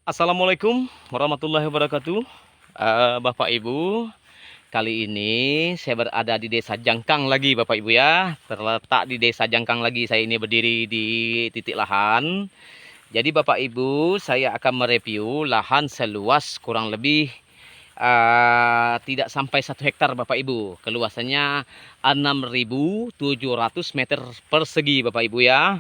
Assalamualaikum warahmatullahi wabarakatuh. Bapak Ibu, kali ini saya berada di Desa Jangkang lagi, Bapak Ibu ya. Terletak di Desa Jangkang lagi. Saya ini berdiri di titik lahan. Jadi Bapak Ibu, saya akan mereview lahan seluas kurang lebih tidak sampai 1 hektar, Bapak Ibu. Keluasannya 6.700 meter persegi, Bapak Ibu ya.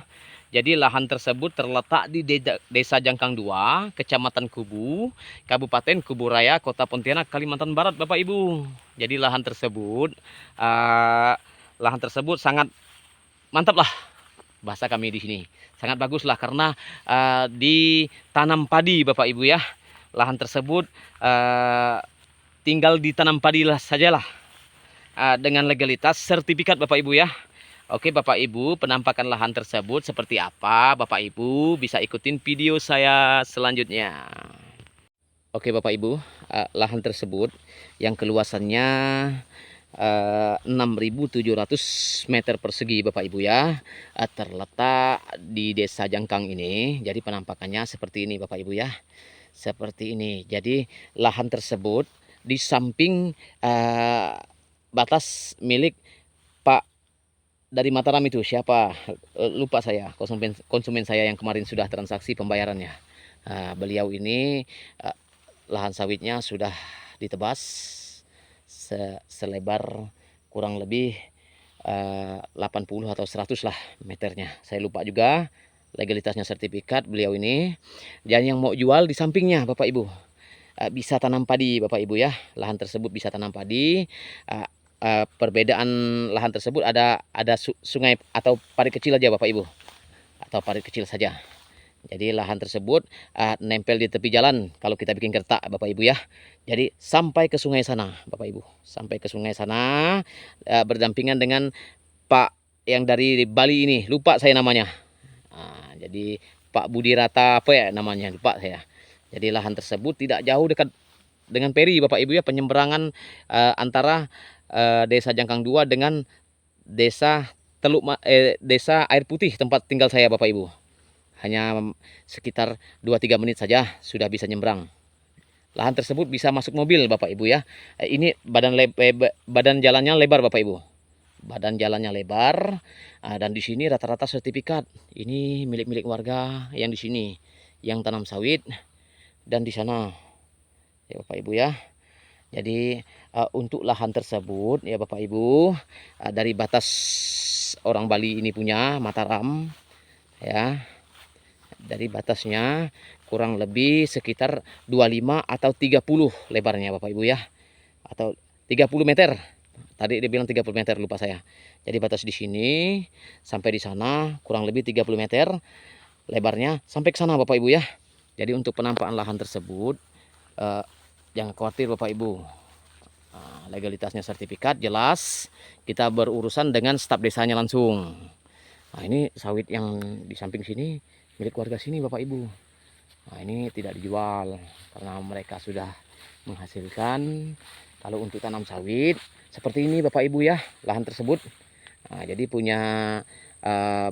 Jadi lahan tersebut terletak di Desa Jangkang 2, Kecamatan Kubu, Kabupaten Kubu Raya, Kota Pontianak, Kalimantan Barat, Bapak Ibu. Jadi uh, lahan tersebut sangat mantap lah, bahasa kami di sini. Sangat bagus lah karena ditanam padi, Bapak Ibu ya. Lahan tersebut tinggal ditanam padi lah sajalah, dengan legalitas sertifikat, Bapak Ibu ya. Oke Bapak Ibu, penampakan lahan tersebut seperti apa? Bapak Ibu bisa ikutin video saya selanjutnya. Oke Bapak Ibu, lahan tersebut yang keluasannya 6.700 meter persegi, Bapak Ibu ya, terletak di Desa Jangkang ini. Jadi penampakannya seperti ini, Bapak Ibu ya. Seperti ini. Jadi lahan tersebut di samping batas milik Pak dari Mataram itu siapa? Lupa saya, konsumen saya yang kemarin sudah transaksi pembayarannya. Beliau ini lahan sawitnya sudah ditebas selebar kurang lebih 80 atau 100 lah meternya. Saya lupa juga legalitasnya sertifikat beliau ini. Dan yang mau jual di sampingnya, Bapak Ibu. Bisa tanam padi, Bapak Ibu ya. Lahan tersebut bisa tanam padi. Perbedaan lahan tersebut ada sungai atau parit kecil aja, Bapak Ibu, atau parit kecil saja. Jadi lahan tersebut nempel di tepi jalan kalau kita bikin kertak, Bapak Ibu ya. Jadi sampai ke sungai sana, Bapak Ibu, sampai ke sungai sana, berdampingan dengan Pak yang dari Bali ini, lupa saya namanya. Jadi Pak Budi Rata apa ya namanya, lupa saya. Jadi lahan tersebut tidak jauh dekat dengan peri, Bapak Ibu ya, penyeberangan antara Desa Jangkang 2 dengan Desa Desa Air Putih tempat tinggal saya, Bapak Ibu. Hanya sekitar 2-3 menit saja sudah bisa nyebrang. Lahan tersebut bisa masuk mobil, Bapak Ibu ya. Ini badan jalannya lebar, Bapak Ibu. Badan jalannya lebar, dan di sini rata-rata sertifikat. Ini milik-milik warga yang di sini yang tanam sawit, dan di sana ya Bapak Ibu ya. Jadi untuk lahan tersebut ya Bapak Ibu, dari batas orang Bali ini punya Mataram ya, dari batasnya kurang lebih sekitar 25 atau 30 lebarnya Bapak Ibu ya, atau 30 meter. Tadi dia bilang 30 meter, lupa saya. Jadi batas di sini sampai di sana kurang lebih 30 meter lebarnya sampai ke sana, Bapak Ibu ya. Jadi untuk penampakan lahan tersebut jangan khawatir, Bapak Ibu. Legalitasnya sertifikat jelas, kita berurusan dengan staf desanya langsung. Nah ini sawit yang di samping sini milik warga sini, Bapak Ibu. Nah ini tidak dijual karena mereka sudah menghasilkan. Kalau untuk tanam sawit seperti ini, Bapak Ibu ya, lahan tersebut. Nah, jadi punya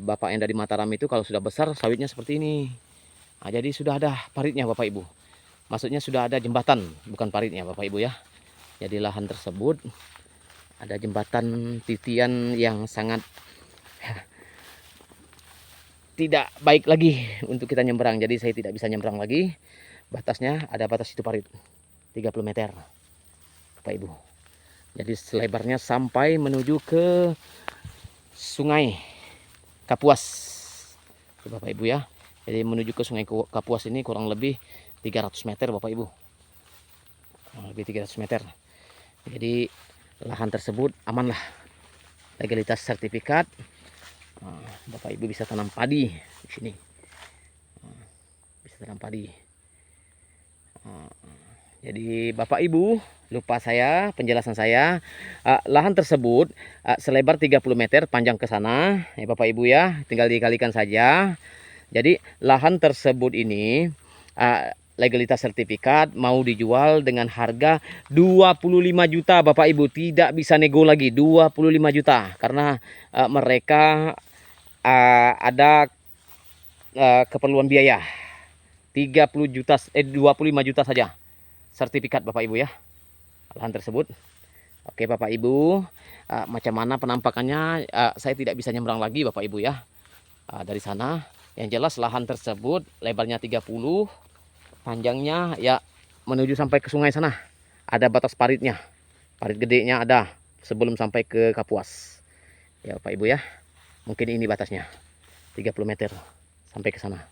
Bapak yang dari Mataram itu kalau sudah besar sawitnya seperti ini. Nah, jadi sudah ada paritnya, Bapak Ibu. Maksudnya sudah ada jembatan, bukan paritnya, Bapak Ibu ya. Jadi lahan tersebut ada jembatan titian yang sangat tidak baik lagi untuk kita nyebrang. Jadi saya tidak bisa nyebrang lagi. Batasnya ada batas itu parit 30 meter, Bapak Ibu. Jadi selebarnya sampai menuju ke Sungai Kapuas, Bapak Ibu ya. Jadi menuju ke Sungai Kapuas ini kurang lebih 300 meter, Bapak Ibu. Kurang lebih 300 meter. Jadi lahan tersebut aman lah, legalitas sertifikat. Bapak Ibu bisa tanam padi di sini, bisa tanam padi. Jadi Bapak Ibu, lupa saya penjelasan saya, lahan tersebut selebar 30 meter panjang ke sana ya Bapak Ibu ya, tinggal dikalikan saja. Jadi lahan tersebut ini legalitas sertifikat, mau dijual dengan harga 25 juta Bapak Ibu, tidak bisa nego lagi, 25 juta karena mereka ada keperluan biaya. 25 juta saja sertifikat Bapak Ibu ya, lahan tersebut. Oke Bapak Ibu, macam mana penampakannya saya tidak bisa nyebrang lagi Bapak Ibu ya. Dari sana yang jelas lahan tersebut lebarnya 30, panjangnya ya menuju sampai ke sungai sana. Ada batas paritnya, parit gedenya ada sebelum sampai ke Kapuas ya Bapak Ibu ya. Mungkin ini batasnya 30 meter sampai ke sana.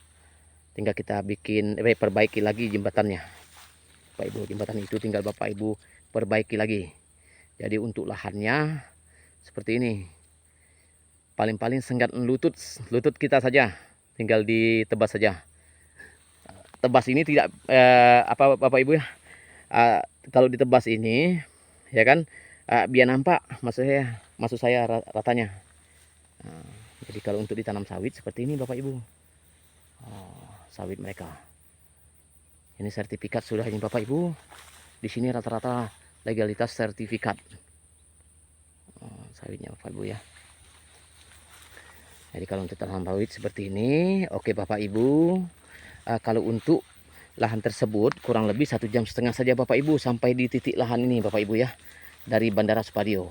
Tinggal kita bikin perbaiki lagi jembatannya Bapak Ibu. Jembatan itu tinggal Bapak Ibu perbaiki lagi. Jadi untuk lahannya seperti ini. Paling-paling senggat lutut kita saja, tinggal ditebas saja. Tebas ini tidak apa Bapak Ibu ya. Kalau ditebas ini ya kan biar nampak maksud saya ratanya. Jadi kalau untuk ditanam sawit seperti ini Bapak Ibu. Sawit mereka. Ini sertifikat sudah ini Bapak Ibu. Di sini rata-rata legalitas sertifikat. Sawitnya Bapak Ibu ya. Jadi kalau untuk tanam sawit seperti ini, oke Bapak Ibu. Kalau untuk lahan tersebut kurang lebih 1,5 jam saja Bapak Ibu sampai di titik lahan ini Bapak Ibu ya, dari Bandara Supadio.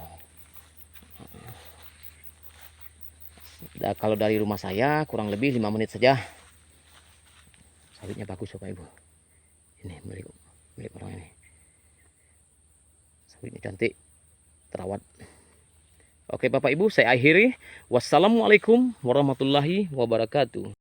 Kalau dari rumah saya kurang lebih 5 menit saja. Sawitnya bagus Bapak Ibu. Ini milik orang ini. Sawitnya cantik, terawat. Oke Bapak Ibu, saya akhiri. Wassalamualaikum warahmatullahi wabarakatuh.